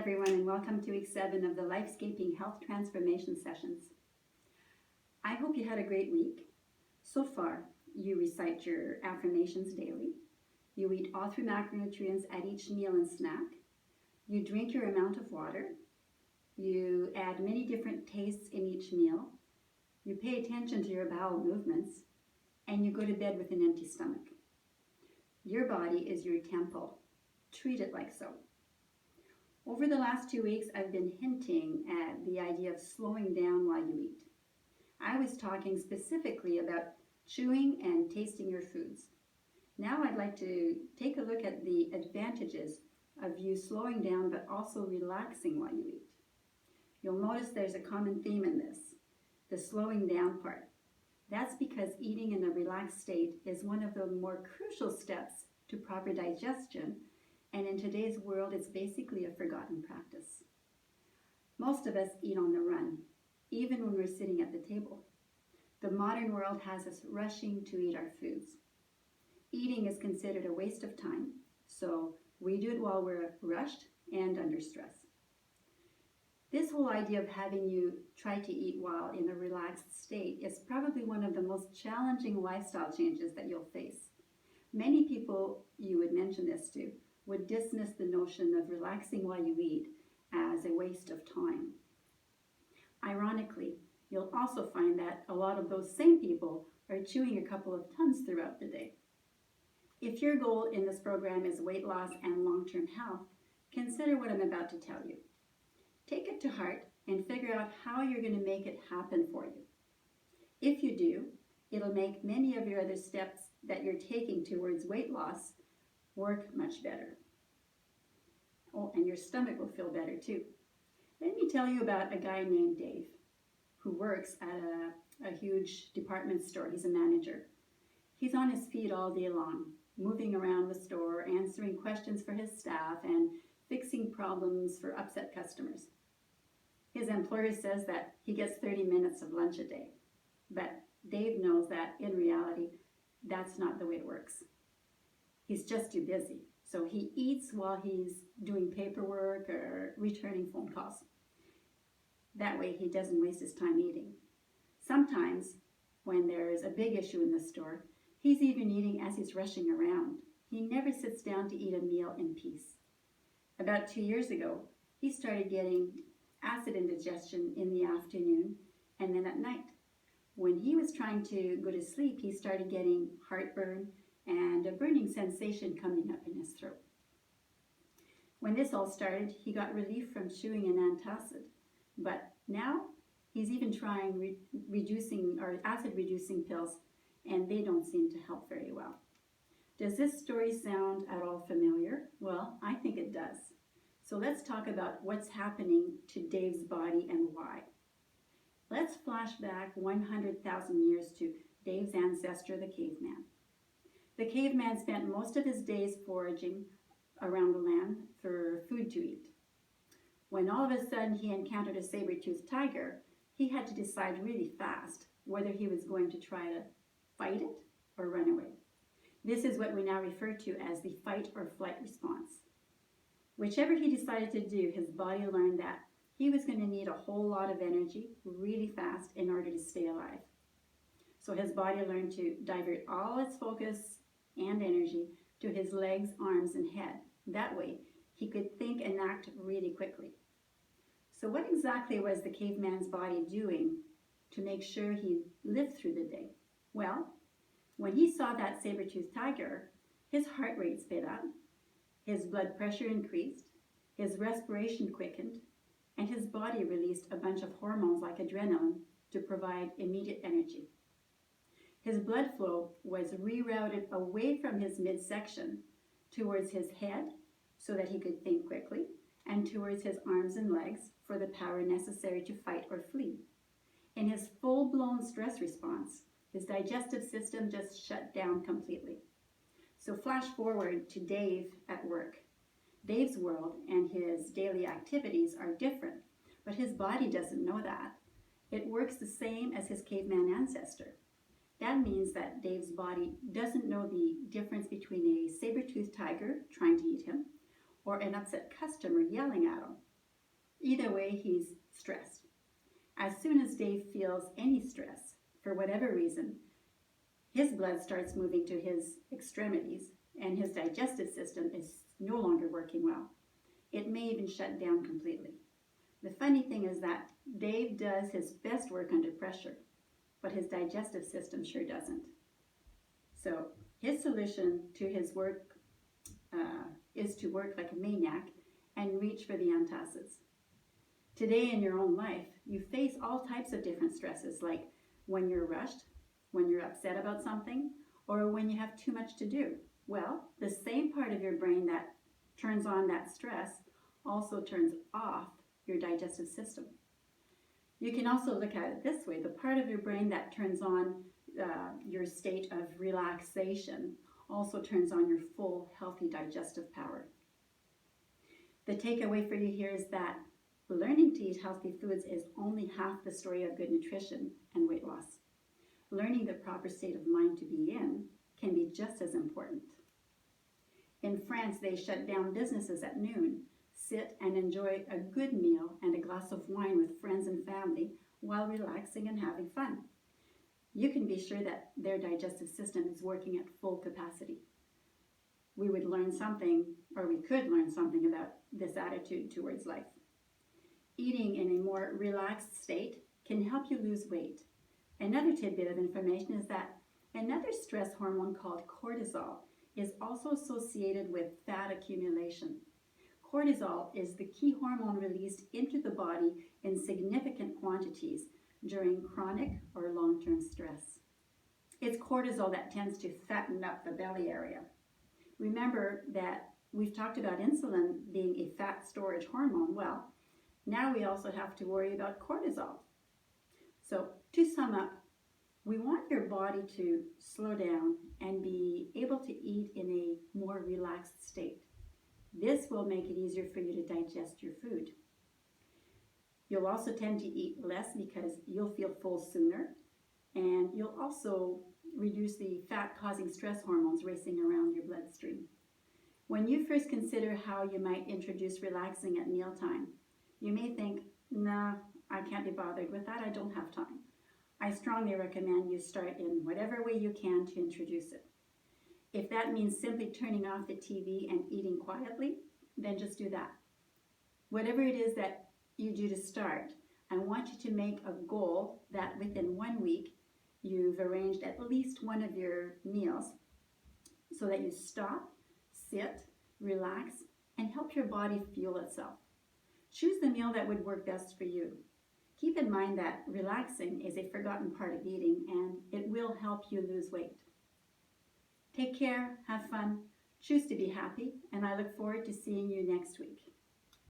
everyone, and welcome to week 7 of the Lifescaping Health Transformation Sessions. I hope you had a great week. So far, you recite your affirmations daily, you eat all 3 macronutrients at each meal and snack, you drink your amount of water, you add many different tastes in each meal, you pay attention to your bowel movements, and you go to bed with an empty stomach. Your body is your temple. Treat it like so. Over the last 2 weeks, I've been hinting at the idea of slowing down while you eat. I was talking specifically about chewing and tasting your foods. Now I'd like to take a look at the advantages of you slowing down but also relaxing while you eat. You'll notice there's a common theme in this, the slowing down part. That's because eating in a relaxed state is one of the more crucial steps to proper digestion. And in today's world, it's basically a forgotten practice. Most of us eat on the run, even when we're sitting at the table. The modern world has us rushing to eat our foods. Eating is considered a waste of time, so we do it while we're rushed and under stress. This whole idea of having you try to eat while in a relaxed state is probably one of the most challenging lifestyle changes that you'll face. Many people you would mention this to would dismiss the notion of relaxing while you eat as a waste of time. Ironically, you'll also find that a lot of those same people are chewing a couple of tons throughout the day. If your goal in this program is weight loss and long-term health, consider what I'm about to tell you. Take it to heart and figure out how you're going to make it happen for you. If you do, it'll make many of your other steps that you're taking towards weight loss work much better. Oh, and your stomach will feel better too. Let me tell you about a guy named Dave who works at a huge department store. He's a manager. He's on his feet all day long, moving around the store, answering questions for his staff, and fixing problems for upset customers. His employer says that he gets 30 minutes of lunch a day, but Dave knows that in reality, that's not the way it works. He's just too busy, so he eats while he's doing paperwork or returning phone calls. That way he doesn't waste his time eating. Sometimes, when there's a big issue in the store, he's even eating as he's rushing around. He never sits down to eat a meal in peace. About 2 years ago, he started getting acid indigestion in the afternoon and then at night. When he was trying to go to sleep, he started getting heartburn and a burning sensation coming up in his throat. When this all started, he got relief from chewing an antacid, but now he's even trying acid-reducing pills, and they don't seem to help very well. Does this story sound at all familiar? Well, I think it does. So let's talk about what's happening to Dave's body and why. Let's flash back 100,000 years to Dave's ancestor, the caveman. The caveman spent most of his days foraging around the land for food to eat. When all of a sudden he encountered a saber-toothed tiger, he had to decide really fast whether he was going to try to fight it or run away. This is what we now refer to as the fight or flight response. Whichever he decided to do, his body learned that he was going to need a whole lot of energy really fast in order to stay alive. So his body learned to divert all its focus and energy to his legs, arms, and head. That way, he could think and act really quickly. So what exactly was the caveman's body doing to make sure he lived through the day? Well, when he saw that saber-toothed tiger, his heart rate sped up, his blood pressure increased, his respiration quickened, and his body released a bunch of hormones like adrenaline to provide immediate energy. His blood flow was rerouted away from his midsection towards his head so that he could think quickly, and towards his arms and legs for the power necessary to fight or flee. In his full-blown stress response, his digestive system just shut down completely. So flash forward to Dave at work. Dave's world and his daily activities are different, but his body doesn't know that. It works the same as his caveman ancestor. That means that Dave's body doesn't know the difference between a saber-toothed tiger trying to eat him or an upset customer yelling at him. Either way, he's stressed. As soon as Dave feels any stress, for whatever reason, his blood starts moving to his extremities and his digestive system is no longer working well. It may even shut down completely. The funny thing is that Dave does his best work under pressure, but his digestive system sure doesn't. So his solution to his work is to work like a maniac and reach for the antacids. Today in your own life, you face all types of different stresses, like when you're rushed, when you're upset about something, or when you have too much to do. Well, the same part of your brain that turns on that stress also turns off your digestive system. You can also look at it this way. The part of your brain that turns on your state of relaxation also turns on your full, healthy digestive power. The takeaway for you here is that learning to eat healthy foods is only half the story of good nutrition and weight loss. Learning the proper state of mind to be in can be just as important. In France, they shut down businesses at noon, sit and enjoy a good meal and a glass of wine with friends and family while relaxing and having fun. You can be sure that their digestive system is working at full capacity. We could learn something about this attitude towards life. Eating in a more relaxed state can help you lose weight. Another tidbit of information is that another stress hormone called cortisol is also associated with fat accumulation. Cortisol is the key hormone released into the body in significant quantities during chronic or long-term stress. It's cortisol that tends to fatten up the belly area. Remember that we've talked about insulin being a fat storage hormone. Well, now we also have to worry about cortisol. So to sum up, we want your body to slow down and be able to eat in a more relaxed state. This will make it easier for you to digest your food. You'll also tend to eat less because you'll feel full sooner, and you'll also reduce the fat-causing stress hormones racing around your bloodstream. When you first consider how you might introduce relaxing at mealtime, you may think, nah, I can't be bothered with that, I don't have time. I strongly recommend you start in whatever way you can to introduce it. If that means simply turning off the TV and eating quietly, then just do that. Whatever it is that you do to start, I want you to make a goal that within 1 week, you've arranged at least one of your meals so that you stop, sit, relax, and help your body fuel itself. Choose the meal that would work best for you. Keep in mind that relaxing is a forgotten part of eating, and it will help you lose weight. Take care, have fun, choose to be happy, and I look forward to seeing you next week.